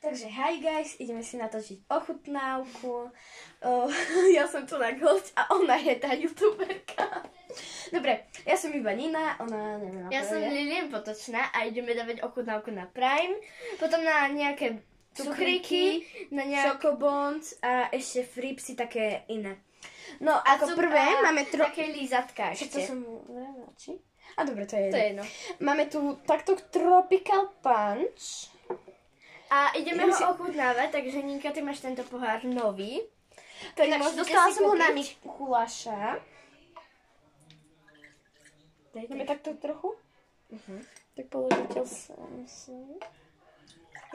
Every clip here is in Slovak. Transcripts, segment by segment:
Takže hi guys, ideme si natočiť ochutnávku. Ja som tu na gost a ona je tá youtuberka. Dobre, ja som iba Nina, ona neviem. Ja som Lilian Potočná a ideme dávať ochutnávku na Prime, potom na nejaké cukríky, na nejaké Chocobons a ešte fripsy také iné. No, ako prvé máme také lízatka ešte. To som či? A dobre, to je To je jedno. Máme tu takto Tropical Punch. A ideme ho ochutnávať, takže Ninka, ty máš tento pohár nový. Dostala som ho na Mikuláša. Dáme takto trochu? Tak položiteľ si.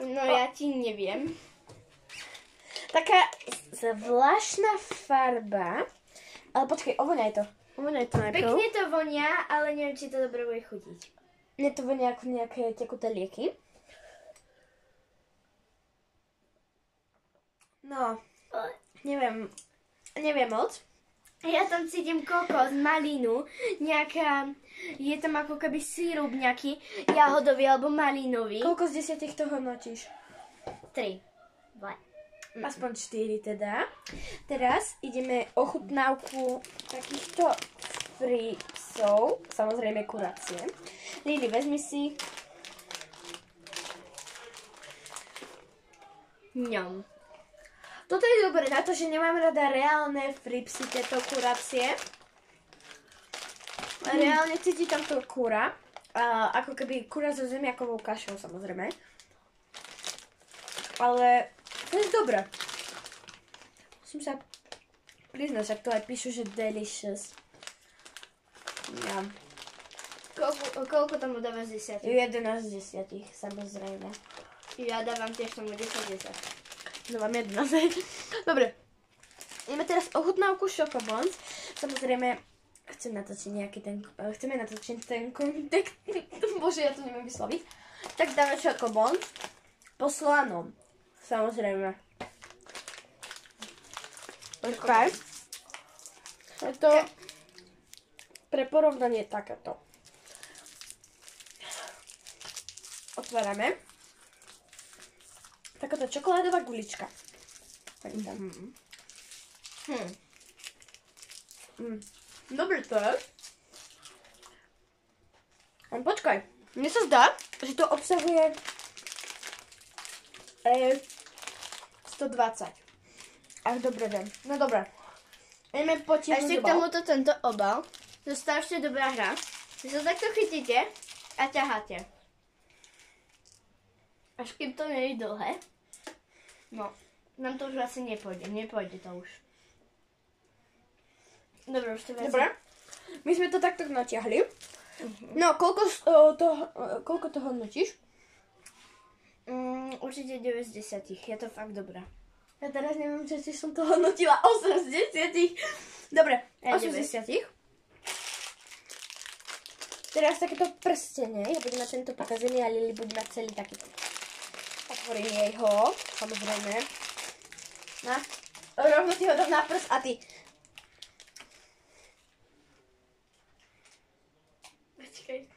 No ja ti neviem. Taká zvláštna farba. Ale počkej, ovoňaj to. Ovoňaj to najprv. Pekne to vonia, ale neviem, či to dobre bude chutiť. Mne to vonia ako nejaké tekuté lieky. No, neviem moc. Ja tam cítim kokos, malinu, nejaká, je tam ako keby sírup nejaký jahodový alebo malinový. Koľko z 10 to hodnotíš? 3. 2. Aspoň 4 teda. Teraz ideme ochutnávku takýchto fripsov, samozrejme kurácie. Lili, vezmi si. Ňom. Toto je dobré na to, že nemám rada reálne fripsy, tieto kurácie. Reálne cíti tam to kura. Ako keby kura so zemiakovou kašou, samozrejme. Ale to je dobré. Musím sa priznať, ak to aj píšu, že delicious. Ja. Koľko tomu dávaš z 10? 11 z 10, samozrejme. Ja dávam tiež tomu 10. Dávam 11. Dobre. Ideme teraz ochutnávku Chocobons. Samozrejme, chceme natočiť ten kontext. Bože, ja to neviem vysloviť. Tak dáme Chocobons po slanom. Samozrejme. Okay. Je to pre porovnanie takéto. Otvárame. Takáto čokoládová gulička. Dobre to je. Počkaj. Mne sa zdá, že to obsahuje 120. Ach, dobre viem. No dobre. Ideme potiahnuť Ešte k tomuto tento obal. To je strašne dobrá hra. Vy sa takto chytíte a ťaháte. Až kým to nie je dlhé. No, nám to už asi nepôjde. Nepôjde to už. Dobre, už to vezme. Dobre. My sme to takto natiahli. No, koľko to hodnotíš? Určite 9 z 10. Je to fakt dobré. Ja teraz neviem, či som to hodnotila 8 z 10. Dobre, 8 z 10. Teraz takéto prstenie. Ja budem mať tento pokazený a Lili bude mať celý takýto. Otvorím jej ho, samozrejme. Rovno ti ho dám na prst a ty. Počkaj.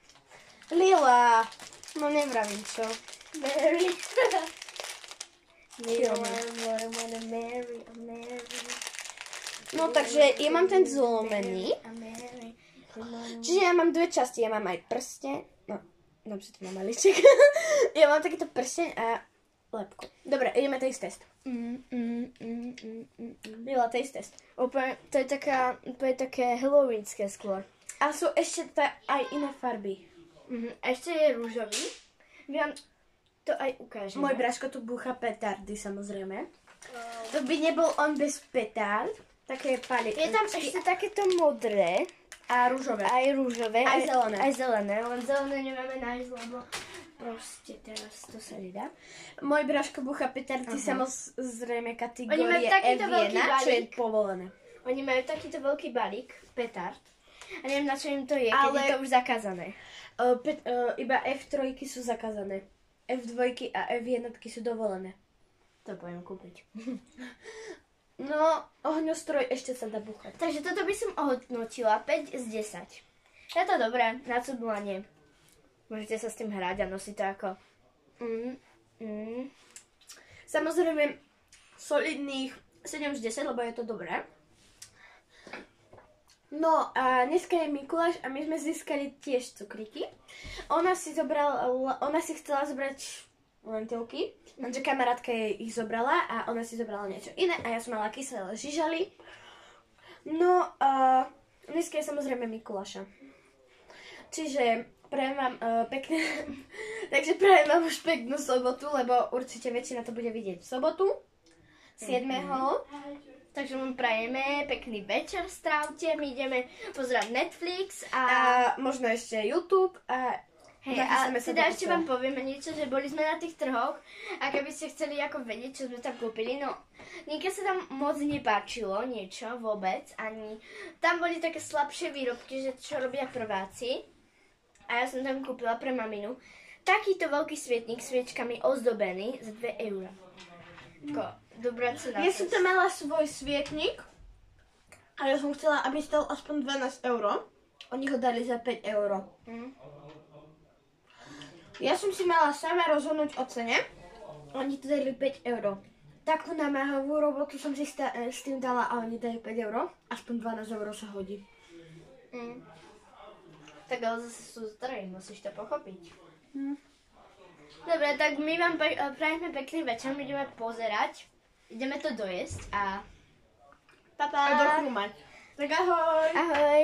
Lila. No nevravím čo. Mary. Mary. No takže ja mám ten zlomený. Čiže ja mám dve časti. Ja mám aj prsteň. No, dobře to mám maliček. Ja mám takýto prsteň a lepku. Dobre, ideme taste test. Lila, taste test. Úplne, to je také halloweenské skôr. A sú ešte aj iné farby. Ešte je rúžový. Vám to aj ukážem. Môj bráško tu búcha petardy, samozrejme. To by nebol on bez petard. Také paličky. Je tam ešte takéto modré. A rúžové. Aj rúžové. Aj zelené. Aj zelené, len zelené nemáme nájsť, lebo proste teraz to sa nedá. Môj bráško búcha petardy, samozrejme Oni kategórie majú takýto veľký Eviena, čo je balík. povolené. Oni majú takýto veľký balík, petard. A neviem, na čo im to je, keď Ale je to už zakázané. Iba F3 sú zakázané. F2 a F1 sú dovolené. To budem kúpiť. No, ohňostroj ešte sa dá búchať. Takže toto by som ohodnotila 5 z 10. Je to dobré, na cudlanie. Môžete sa s tým hrať a nosiť to ako Samozrejme solidných 7 z 10, lebo je to dobré. No a dneska je Mikuláš a my sme získali tiež cukríky. Ona si chcela zobrať lentilky, lenže kamarátka jej ich zobrala a ona si zobrala niečo iné a ja som mala kyselé žižaly. No a dneska je samozrejme Mikuláša. Čiže prajem vám pekné... Takže prajem vám už peknú sobotu, lebo určite väčšina to bude vidieť v sobotu. 7. Takže mu prajeme pekný večer, strávte, my ideme pozerať Netflix A možno ešte YouTube a... Hej, a teda ešte vám povieme niečo, že boli sme na tých trhoch a keby ste chceli ako vedieť, čo sme tam kúpili, no Nike sa tam moc nepáčilo niečo vôbec, ani tam boli také slabšie výrobky, že čo robia prváci a ja som tam kúpila pre maminu takýto veľký svietnik s sviečkami ozdobený za 2 €. Dobrá cena. Ja som tam mala svoj svietnik a ja som chcela, aby stal aspoň 12 €. Oni ho dali za 5 €. Ja som si mala sama rozhodnúť o cene. Oni to dali 5 €. Takú namáhavú robotu som si s tým dala a oni dali 5 €. Aspoň 12 € sa hodí. Tak ale zase sú zdraví, musíš to pochopiť. Dobre, tak my vám prajeme pekný večer, my ideme pozerať. Ideme to dojesť a... A dochrúmať. Tak ahoj. Ahoj.